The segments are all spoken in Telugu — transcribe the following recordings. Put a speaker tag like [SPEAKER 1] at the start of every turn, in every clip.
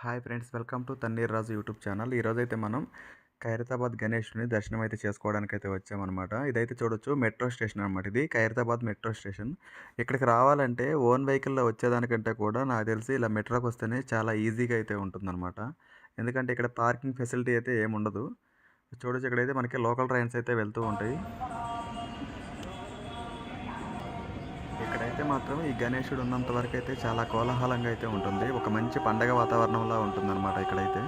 [SPEAKER 1] Hi friends, welcome to Thanneer Raju YouTube channel. ఈరోజైతే మనం ఖైరతాబాద్ గణేష్‌ని దర్శనం అయితే చేసుకోవడానికైతే వచ్చామన్నమాట. ఇదైతే చూడొచ్చు మెట్రో స్టేషన్ అనమాట. ఇది ఖైరతాబాద్ మెట్రో స్టేషన్. ఇక్కడికి రావాలంటే ఓన్ వెహికల్‌లో వచ్చేదానికంటే కూడా నాకు తెలిసి ఇలా మెట్రోకి వస్తేనే చాలా ఈజీగా అయితే ఉంటుందన్నమాట. ఎందుకంటే ఇక్కడ పార్కింగ్ ఫెసిలిటీ అయితే ఏముండదు. చూడొచ్చు, ఇక్కడైతే మనకి లోకల్ ట్రైన్స్ అయితే వెళ్తూ ఉంటాయి. ఇక్కడైతే మాత్రం ఈ గణేశుడు ఉన్నంత వరకు అయితే చాలా కోలాహలంగా అయితే ఉంటుంది. ఒక మంచి పండగ వాతావరణంలా ఉంటుందన్నమాట ఇక్కడైతే.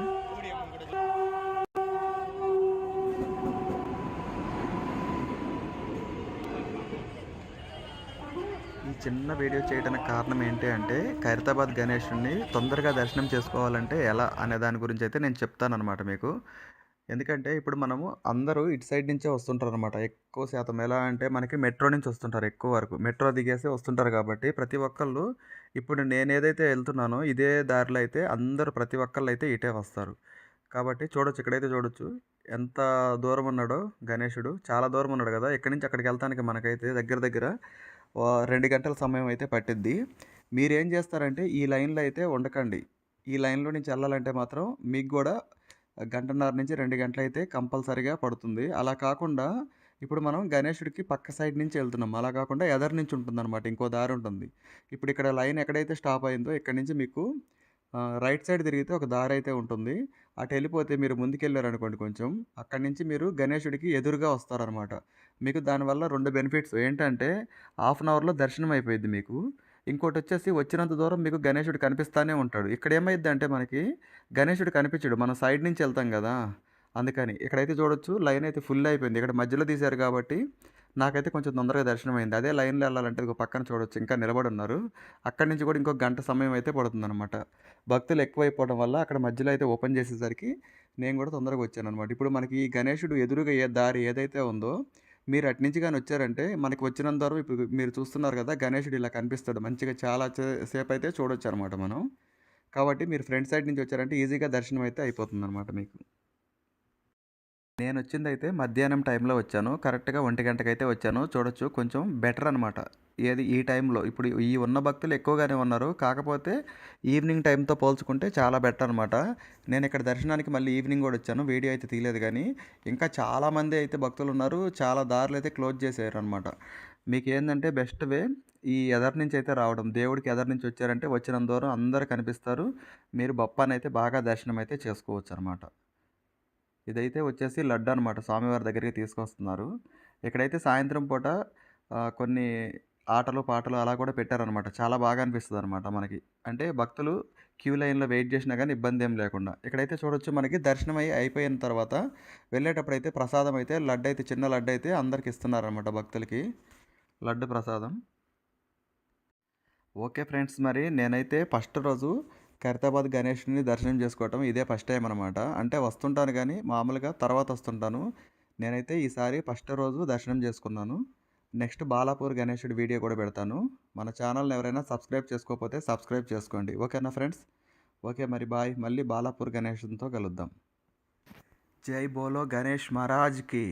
[SPEAKER 1] ఈ చిన్న వీడియో చేయడానికి కారణం ఏంటి అంటే, ఖైరతాబాద్ గణేశుడిని తొందరగా దర్శనం చేసుకోవాలంటే ఎలా అనే దాని గురించి అయితే నేను చెప్తానన్నమాట మీకు. ఎందుకంటే ఇప్పుడు మనము అందరూ ఇటు సైడ్ నుంచే వస్తుంటారనమాట. ఎక్కువ శాతం ఎలా అంటే మనకి మెట్రో నుంచి వస్తుంటారు ఎక్కువ వరకు. మెట్రో దిగేసి వస్తుంటారు కాబట్టి ప్రతి ఒక్కళ్ళు ఇప్పుడు నేనేదైతే వెళ్తున్నానో ఇదే దారిలో అయితే అందరూ ప్రతి ఒక్కళ్ళు అయితే ఇటే వస్తారు. కాబట్టి చూడొచ్చు, ఇక్కడైతే చూడొచ్చు ఎంత దూరం ఉన్నాడో గణేశుడు. చాలా దూరం ఉన్నాడు కదా! ఇక్కడి నుంచి అక్కడికి వెళ్తానికి మనకైతే దగ్గర దగ్గర 2 గంటల సమయం అయితే పట్టిద్ది. మీరేం చేస్తారంటే ఈ లైన్‌లో అయితే ఉండకండి. ఈ లైన్‌లో నుంచి ఎళ్ళాలంటే మాత్రం మీకు గూడా గంటన్నర నుంచి 2 గంటలైతే కంపల్సరీగా పడుతుంది. అలా కాకుండా ఇప్పుడు మనం గణేశుడికి పక్క సైడ్ నుంచి వెళ్తున్నాం. అలా కాకుండా ఎదర నుంచి ఉంటుందన్నమాట. ఇంకో దారి ఉంటుంది. ఇప్పుడు ఇక్కడ లైన్ ఎక్కడైతే స్టాప్ అయిందో ఇక్కడి నుంచి మీకు రైట్ సైడ్ తిరిగితే ఒక దారైతే ఉంటుంది. అటెళ్ళిపోతే మీరు ముందుకెళ్లారనుకోండి కొంచెం, అక్కడి నుంచి మీరు గణేశుడికి ఎదురుగా వస్తారనమాట. మీకు దానివల్ల 2 బెనిఫిట్స్ ఏంటంటే, హాఫ్ అన్ అవర్‌లో దర్శనం అయిపోయిద్ది మీకు. ఇంకోటొచ్చేసి వచ్చినంత దూరం మీకు గణేశుడు కనిపిస్తానే ఉంటాడు. ఇక్కడేమైద్దంటే మనకి గణేశుడు కనిపించడు. మనం సైడ్ నుంచి ఎళ్తాం గదా! అందుకని. ఇక్కడైతే చూడొచ్చు లైన్ అయితే ఫుల్ అయిపోయింది. ఇక్కడ మధ్యలో తీశారు కాబట్టి నాకైతే కొంచెం తొందరగా దర్శనమైంది. అదే లైన్‌లో ఎళ్ళాలంటే ఇదిగో పక్కన చూడొచ్చు ఇంకా నిలబడున్నారు. అక్కడి నుంచి కూడా ఇంకో గంట సమయం అయితే పడుతుందనమాట. భక్తులు ఎక్కువైపోవడం వల్ల అక్కడ మధ్యలో అయితే ఓపెన్ చేసేసరికి నేను కూడా తొందరగా వచ్చాననమాట. ఇప్పుడు మనకి ఈ గణేశుడు ఎదురుగా దారి ఏదైతే ఉందో మీరు అటునుంచి గాని వచ్చారంటే మనకి వచ్చినంత దూరం ఇప్పుడు మీరు చూస్తున్నారు కదా! గణేశుడు ఇలా కనిపిస్తాడు. మంచిగా చాలా సేపయితే చూడొచ్చనమాట మనం. కాబట్టి మీరు ఫ్రంట్ సైడ్ నుంచి వచ్చారంటే ఈజీగా దర్శనం అయితే అయిపోతుందనమాట మీకు. నేనొచ్చిందయితే మధ్యాహ్నం టైంలో వచ్చాను. కరెక్ట్‌గా 1 గంటకైతే వచ్చాను. చూడొచ్చు కొంచెం బెటర్ అనమాట. ఏది ఈ టైంలో ఇప్పుడు ఈ ఉన్న భక్తులు ఎక్కువగానే ఉన్నారు. కాకపోతే ఈవినింగ్ టైంతో పోల్చుకుంటే చాలా బెటర్ అనమాట. నేనిక్కడ దర్శనానికి మళ్ళీ ఈవినింగ్ గూడా వచ్చాను. వీడియో అయితే తీయలేదు గానీ, ఇంకా చాలామంది అయితే భక్తులున్నారు. చాలా దారులైతే క్లోజ్ చేశారనమాట. మీకేందంటే బెస్ట్ వే ఈ ఎదర నుంచి అయితే రావడం. దేవుడికి ఎదర నుంచి వచ్చారంటే వచ్చినంత దూరం అందరూ కనిపిస్తారు. మీరు బప్పానైతే బాగా దర్శనం అయితే చేసుకోవచ్చనమాట. ఇదైతే వచ్చేసి లడ్డు అనమాట. స్వామివారి దగ్గరికి తీసుకొస్తున్నారు. ఇక్కడైతే సాయంత్రం పూట కొన్ని ఆటలు, పాటలు అలా కూడా పెట్టారనమాట. చాలా బాగా అనిపిస్తదనమాట మనకి. అంటే భక్తులు క్యూ లైన్‌లో వెయిట్ చేసినా గానీ ఇబ్బందేం లేకుండా. ఇక్కడైతే చూడొచ్చు మనకి దర్శనం అయిపోయిన తర్వాత వెళ్ళేటప్పుడైతే ప్రసాదం అయితే లడ్డయితే చిన్న లడ్డయితే అందరికి ఇస్తున్నారనమాట భక్తులకి. లడ్డు ప్రసాదం. ఓకే ఫ్రెండ్స్, మరి నేనైతే ఫస్ట్ రోజు ఖైరతాబాద్ గణేష్‌ని దర్శనం చేసుకోవటం ఇదే ఫస్ట్ టైం అనమాట. అంటే వస్తుంటాను గానీ మామూలుగా తర్వాత వస్తుంటాను. నేనైతే ఈసారి ఫస్ట్ రోజు దర్శనం చేసుకున్నాను. నెక్స్ట్ బాలాపూర్ గణేశుడి వీడియో కూడా పెడతాను. మన ఛానల్‌ని ఎవరైనా సబ్స్క్రైబ్ చేసుకోకపోతే సబ్స్క్రైబ్ చేసుకోండి. ఓకేనా ఫ్రెండ్స్? ఓకే మరి బాయ్. మళ్ళీ బాలాపూర్ గణేశునితో కలుద్దాం. జై బోలో గణేష్ మహారాజ్‌కి.